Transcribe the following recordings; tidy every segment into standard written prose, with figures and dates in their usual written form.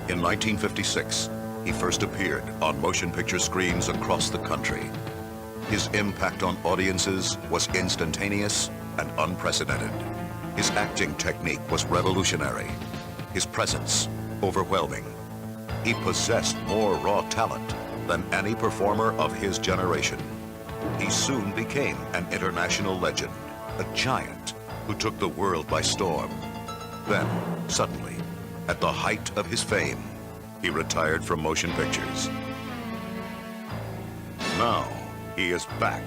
In 1956, he first appeared on motion picture screens across the country. His impact on audiences was instantaneous and unprecedented. His acting technique was revolutionary. His presence, overwhelming. He possessed more raw talent than any performer of his generation. He soon became an international legend, a giant who took the world by storm. Then, suddenly, at the height of his fame, he retired from motion pictures. Now, he is back,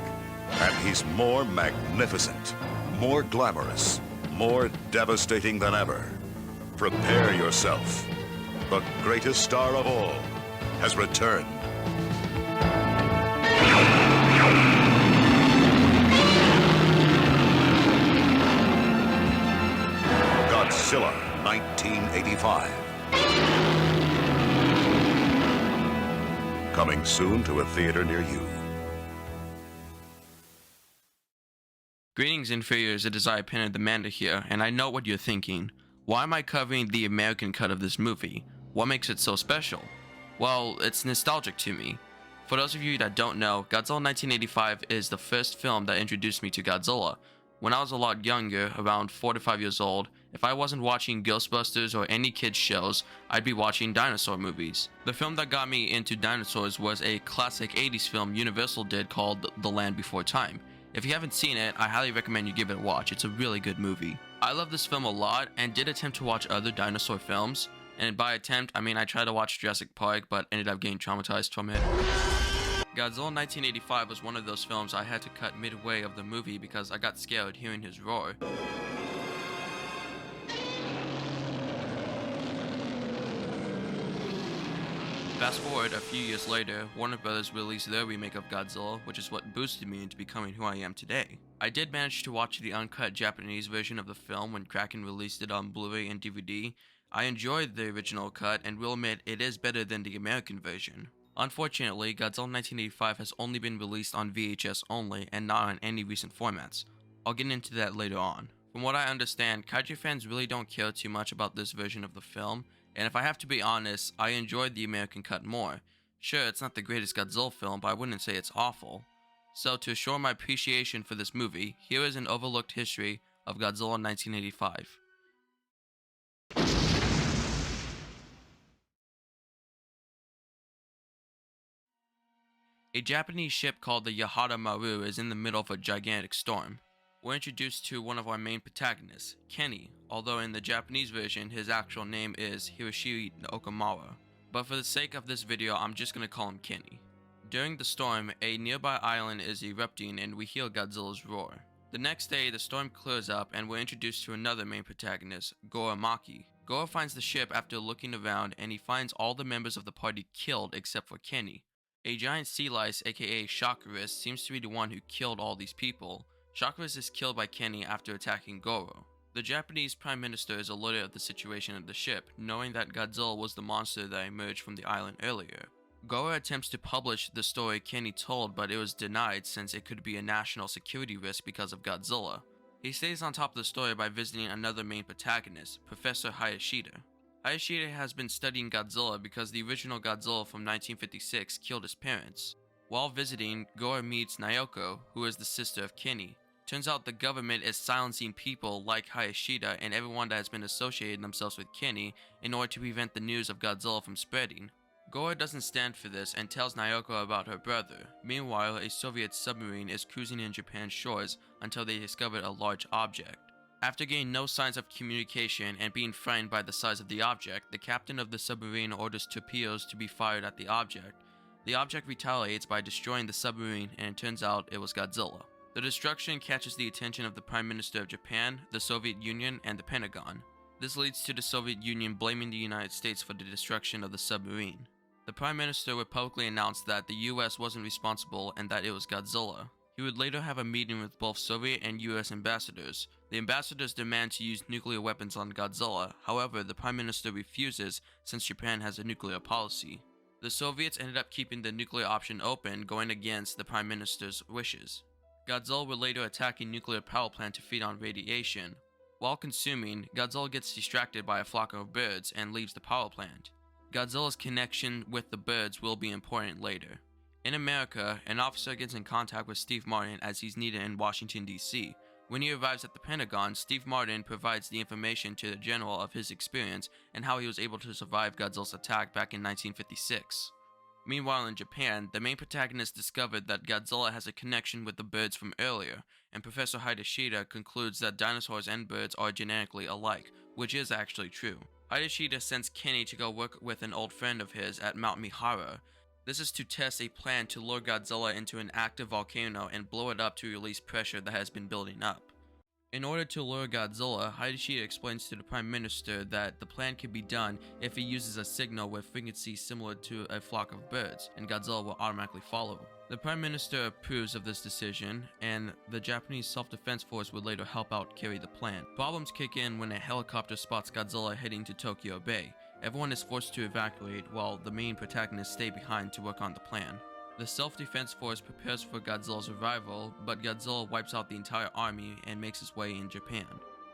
and he's more magnificent, more glamorous, more devastating than ever. Prepare yourself. The greatest star of all has returned. Godzilla 1985. Coming soon to a theater near you. Greetings, inferiors, it is I, Penner the Manda here, and I know what you're thinking. Why am I covering the American cut of this movie? What makes it so special? Well, it's nostalgic to me. For those of you that don't know, Godzilla 1985 is the first film that introduced me to Godzilla. When I was a lot younger, around 4 to 5 years old, if I wasn't watching Ghostbusters or any kids shows, I'd be watching dinosaur movies. The film that got me into dinosaurs was a classic 80s film Universal did called The Land Before Time. If you haven't seen it, I highly recommend you give it a watch. It's a really good movie. I love this film a lot and did attempt to watch other dinosaur films. And by attempt, I mean I tried to watch Jurassic Park but ended up getting traumatized from it. Godzilla 1985 was one of those films I had to cut midway of the movie because I got scared hearing his roar. Fast forward a few years later, Warner Bros. Released their remake of Godzilla, which is what boosted me into becoming who I am today. I did manage to watch the uncut Japanese version of the film when Kraken released it on Blu-ray and DVD. I enjoyed the original cut and will admit it is better than the American version. Unfortunately, Godzilla 1985 has only been released on VHS only and not on any recent formats. I'll get into that later on. From what I understand, kaiju fans really don't care too much about this version of the film, and if I have to be honest, I enjoyed the American cut more. Sure, it's not the greatest Godzilla film, but I wouldn't say it's awful. So to show my appreciation for this movie, here is an overlooked history of Godzilla 1985. A Japanese ship called the Yahata Maru is in the middle of a gigantic storm. We're introduced to one of our main protagonists, Kenny, although in the Japanese version his actual name is Hiroshi Okamura. But for the sake of this video, I'm just gonna call him Kenny. During the storm, a nearby island is erupting and we hear Godzilla's roar. The next day, the storm clears up and we're introduced to another main protagonist, Goro Maki. Goro finds the ship after looking around and he finds all the members of the party killed except for Kenny. A giant sea lice, aka Shockers, seems to be the one who killed all these people. Shockers is killed by Kenny after attacking Goro. The Japanese Prime Minister is alerted of the situation of the ship, knowing that Godzilla was the monster that emerged from the island earlier. Goro attempts to publish the story Kenny told, but it was denied since it could be a national security risk because of Godzilla. He stays on top of the story by visiting another main protagonist, Professor Hayashida. Hayashida has been studying Godzilla because the original Godzilla from 1956 killed his parents. While visiting, Goro meets Naoko, who is the sister of Kenny. Turns out the government is silencing people like Hayashida and everyone that has been associating themselves with Kenny in order to prevent the news of Godzilla from spreading. Goro doesn't stand for this and tells Naoko about her brother. Meanwhile, a Soviet submarine is cruising in Japan's shores until they discover a large object. After getting no signs of communication and being frightened by the size of the object, the captain of the submarine orders torpedoes to be fired at the object. The object retaliates by destroying the submarine and it turns out it was Godzilla. The destruction catches the attention of the Prime Minister of Japan, the Soviet Union, and the Pentagon. This leads to the Soviet Union blaming the United States for the destruction of the submarine. The Prime Minister would publicly announce that the US wasn't responsible and that it was Godzilla. He would later have a meeting with both Soviet and US ambassadors. The ambassadors demand to use nuclear weapons on Godzilla, however, the Prime Minister refuses since Japan has a nuclear policy. The Soviets ended up keeping the nuclear option open, going against the Prime Minister's wishes. Godzilla would later attack a nuclear power plant to feed on radiation. While consuming, Godzilla gets distracted by a flock of birds and leaves the power plant. Godzilla's connection with the birds will be important later. In America, an officer gets in contact with Steve Martin as he's needed in Washington, D.C. When he arrives at the Pentagon, Steve Martin provides the information to the general of his experience and how he was able to survive Godzilla's attack back in 1956. Meanwhile, in Japan, the main protagonist discovered that Godzilla has a connection with the birds from earlier, and Professor Hideshida concludes that dinosaurs and birds are genetically alike, which is actually true. Hideshida sends Kenny to go work with an old friend of his at Mount Mihara. This is to test a plan to lure Godzilla into an active volcano and blow it up to release pressure that has been building up. In order to lure Godzilla, Hideshida explains to the Prime Minister that the plan can be done if he uses a signal with frequencies similar to a flock of birds, and Godzilla will automatically follow. The Prime Minister approves of this decision, and the Japanese Self-Defense Force would later help out carry the plan. Problems kick in when a helicopter spots Godzilla heading to Tokyo Bay. Everyone is forced to evacuate while the main protagonists stay behind to work on the plan. The Self-Defense Force prepares for Godzilla's arrival, but Godzilla wipes out the entire army and makes his way in Japan.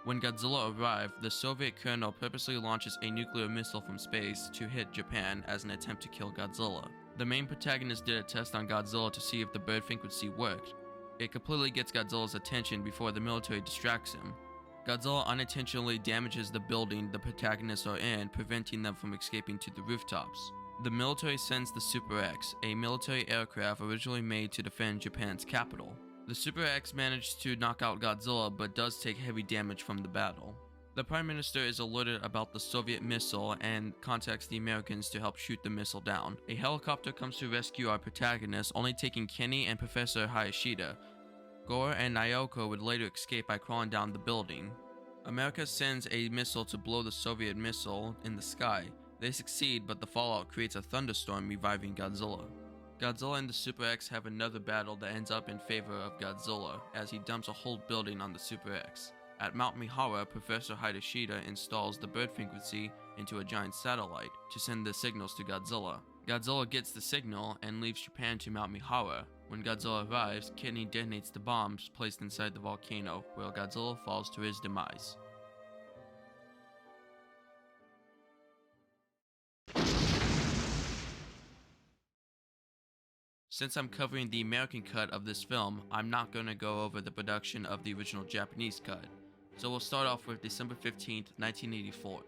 When Godzilla arrived, the Soviet colonel purposely launches a nuclear missile from space to hit Japan as an attempt to kill Godzilla. The main protagonist did a test on Godzilla to see if the bird frequency worked. It completely gets Godzilla's attention before the military distracts him. Godzilla unintentionally damages the building the protagonists are in, preventing them from escaping to the rooftops. The military sends the Super X, a military aircraft originally made to defend Japan's capital. The Super X managed to knock out Godzilla but does take heavy damage from the battle. The Prime Minister is alerted about the Soviet missile and contacts the Americans to help shoot the missile down. A helicopter comes to rescue our protagonist, only taking Kenny and Professor Hayashida. Gore and Naoko would later escape by crawling down the building. America sends a missile to blow the Soviet missile in the sky. They succeed, but the fallout creates a thunderstorm, reviving Godzilla. Godzilla and the Super X have another battle that ends up in favor of Godzilla, as he dumps a whole building on the Super X. At Mount Mihara, Professor Hideshida installs the bird frequency into a giant satellite to send the signals to Godzilla. Godzilla gets the signal and leaves Japan to Mount Mihara. When Godzilla arrives, Kenny detonates the bombs placed inside the volcano, where Godzilla falls to his demise. Since I'm covering the American cut of this film, I'm not going to go over the production of the original Japanese cut. So we'll start off with December 15th, 1984.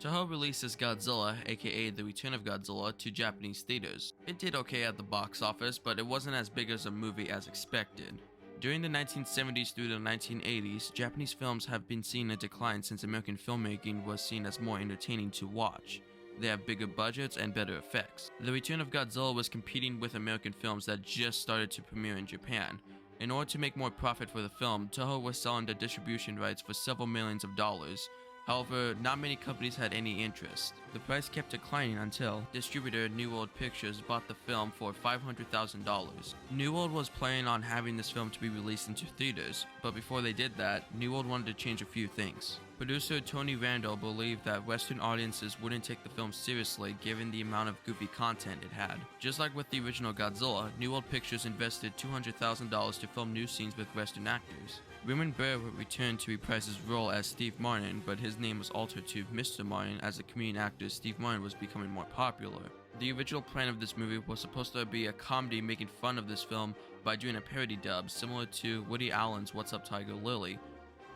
Toho releases Godzilla, aka The Return of Godzilla, to Japanese theaters. It did okay at the box office, but it wasn't as big as a movie as expected. During the 1970s through the 1980s, Japanese films have been seeing a decline since American filmmaking was seen as more entertaining to watch. They have bigger budgets and better effects. The Return of Godzilla was competing with American films that just started to premiere in Japan. In order to make more profit for the film, Toho was selling the distribution rights for several millions of dollars. However, not many companies had any interest. The price kept declining until distributor New World Pictures bought the film for $500,000. New World was planning on having this film to be released into theaters, but before they did that, New World wanted to change a few things. Producer Tony Randall believed that Western audiences wouldn't take the film seriously given the amount of goofy content it had. Just like with the original Godzilla, New World Pictures invested $200,000 to film new scenes with Western actors. Raymond Burr would return to reprise his role as Steve Martin, but his name was altered to Mr. Martin as the comedian actor Steve Martin was becoming more popular. The original plan of this movie was supposed to be a comedy making fun of this film by doing a parody dub similar to Woody Allen's What's Up Tiger Lily,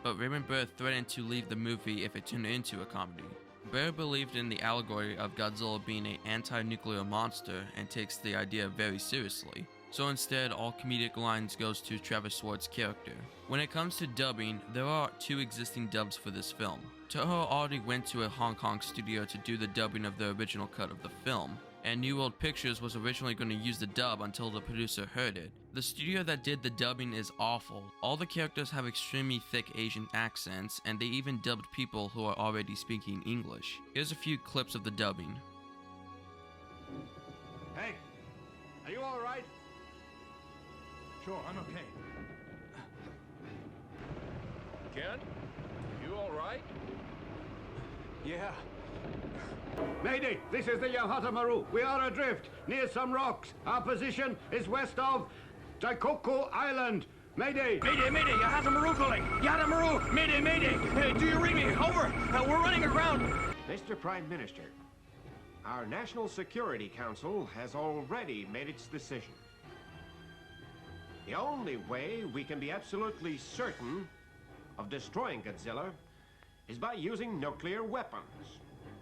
but Raymond Burr threatened to leave the movie if it turned into a comedy. Burr believed in the allegory of Godzilla being an anti-nuclear monster and takes the idea very seriously. So instead, all comedic lines goes to Travis Swartz's character. When it comes to dubbing, there are two existing dubs for this film. Toho already went to a Hong Kong studio to do the dubbing of the original cut of the film, and New World Pictures was originally going to use the dub until the producer heard it. The studio that did the dubbing is awful. All the characters have extremely thick Asian accents, and they even dubbed people who are already speaking English. Here's a few clips of the dubbing. Hey, are you all right? Sure, I'm okay. Ken, you all right? Yeah. Mayday, this is the Yahata Maru. We are adrift near some rocks. Our position is west of Daikoku Island. Mayday! Mayday, mayday, Yahata Maru calling! Yahata Maru! Mayday, mayday! Hey, do you read me? Over! We're running aground! Mr. Prime Minister, Our National Security Council has already made its decision. The only way we can be absolutely certain of destroying Godzilla is by using nuclear weapons.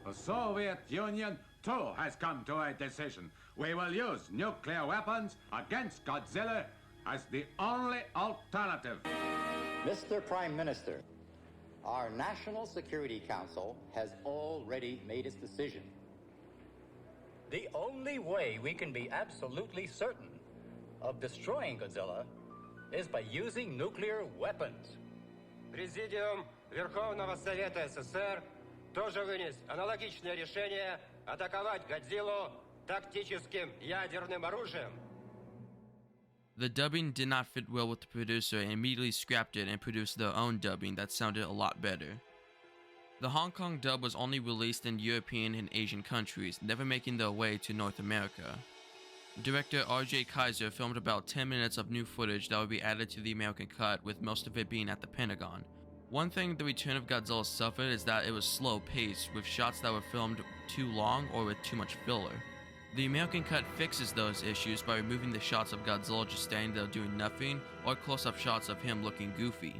The Soviet Union, too, has come to a decision. We will use nuclear weapons against Godzilla as the only alternative. Mr. Prime Minister, our National Security Council has already made its decision. The only way we can be absolutely certain of destroying Godzilla is by using nuclear weapons. Президиум Верховного Совета СССР тоже вынес аналогичное решение атаковать Годзиллу тактическим ядерным оружием. The dubbing did not fit well with the producer and immediately scrapped it and produced their own dubbing that sounded a lot better. The Hong Kong dub was only released in European and Asian countries, never making their way to North America. Director R.J. Kaiser filmed about 10 minutes of new footage that would be added to the American cut, with most of it being at the Pentagon. One thing the Return of Godzilla suffered is that it was slow-paced, with shots that were filmed too long or with too much filler. The American cut fixes those issues by removing the shots of Godzilla just standing there doing nothing, or close-up shots of him looking goofy.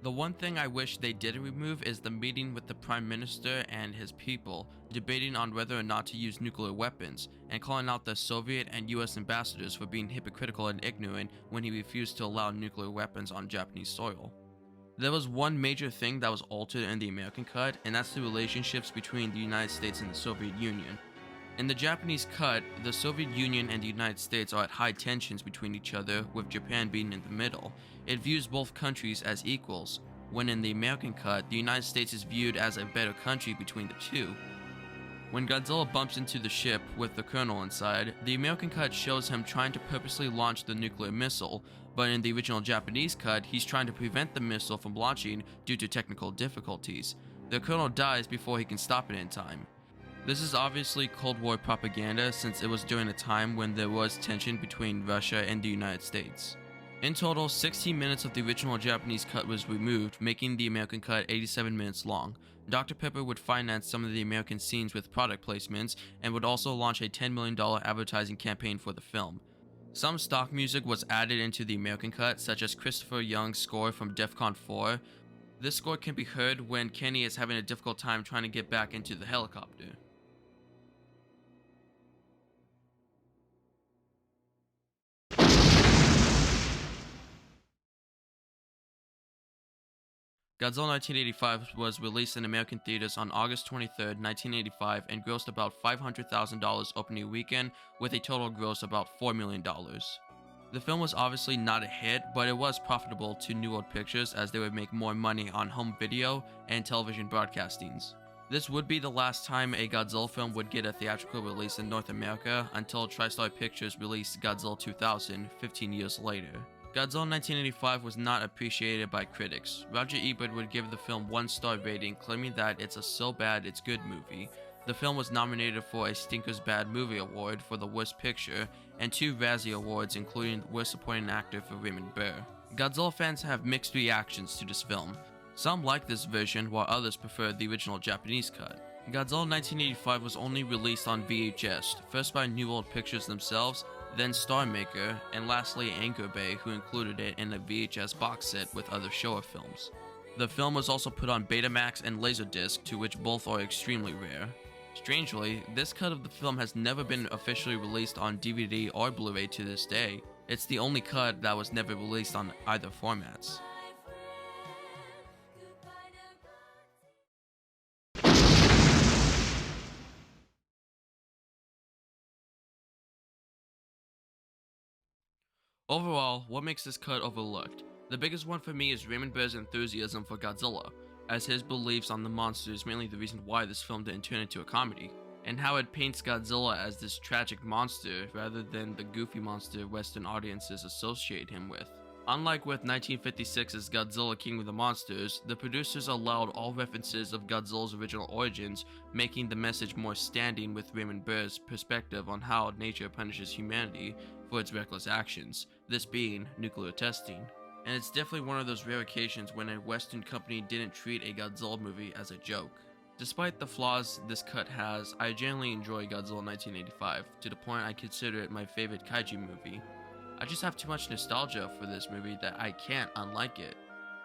The one thing I wish they didn't remove is the meeting with the Prime Minister and his people, debating on whether or not to use nuclear weapons, and calling out the Soviet and US ambassadors for being hypocritical and ignorant when he refused to allow nuclear weapons on Japanese soil. There was one major thing that was altered in the American cut, and that's the relationships between the United States and the Soviet Union. In the Japanese cut, the Soviet Union and the United States are at high tensions between each other, with Japan being in the middle. It views both countries as equals, when in the American cut, the United States is viewed as a better country between the two. When Godzilla bumps into the ship with the Colonel inside, the American cut shows him trying to purposely launch the nuclear missile, but in the original Japanese cut, he's trying to prevent the missile from launching due to technical difficulties. The Colonel dies before he can stop it in time. This is obviously Cold War propaganda, since it was during a time when there was tension between Russia and the United States. In total, 16 minutes of the original Japanese cut was removed, making the American cut 87 minutes long. Dr. Pepper would finance some of the American scenes with product placements, and would also launch a $10 million advertising campaign for the film. Some stock music was added into the American cut, such as Christopher Young's score from DEFCON 4. This score can be heard when Kenny is having a difficult time trying to get back into the helicopter. Godzilla 1985 was released in American theaters on August 23, 1985, and grossed about $500,000 opening weekend, with a total gross about $4 million. The film was obviously not a hit, but it was profitable to New World Pictures, as they would make more money on home video and television broadcastings. This would be the last time a Godzilla film would get a theatrical release in North America, until TriStar Pictures released Godzilla 2000 15 years later. Godzilla 1985 was not appreciated by critics. Roger Ebert would give the film 1-star rating, claiming that it's a so bad it's good movie. The film was nominated for a Stinker's Bad Movie Award for the Worst Picture, and 2 Razzie Awards, including Worst Supporting Actor for Raymond Burr. Godzilla fans have mixed reactions to this film. Some like this version, while others prefer the original Japanese cut. Godzilla 1985 was only released on VHS, first by New World Pictures themselves, then Star Maker, and lastly Anchor Bay, who included it in a VHS box set with other Showa films. The film was also put on Betamax and Laserdisc, to which both are extremely rare. Strangely, this cut of the film has never been officially released on DVD or Blu-ray to this day. It's the only cut that was never released on either formats. Overall, what makes this cut overlooked? The biggest one for me is Raymond Burr's enthusiasm for Godzilla, as his beliefs on the monster is mainly the reason why this film didn't turn into a comedy, and how it paints Godzilla as this tragic monster rather than the goofy monster Western audiences associate him with. Unlike with 1956's Godzilla King of the Monsters, the producers allowed all references of Godzilla's original origins, making the message more standing with Raymond Burr's perspective on how nature punishes humanity for its reckless actions, this being nuclear testing. And it's definitely one of those rare occasions when a Western company didn't treat a Godzilla movie as a joke. Despite the flaws this cut has, I genuinely enjoy Godzilla 1985, to the point I consider it my favorite kaiju movie. I just have too much nostalgia for this movie that I can't unlike it.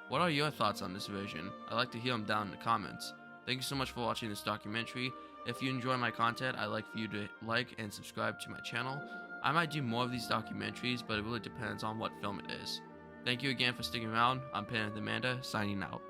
What are your thoughts on this version? I'd like to hear them down in the comments. Thank you so much for watching this documentary. If you enjoy my content, I'd like for you to like and subscribe to my channel. I might do more of these documentaries, but it really depends on what film it is. Thank you again for sticking around. I'm Panda Amanda, signing out.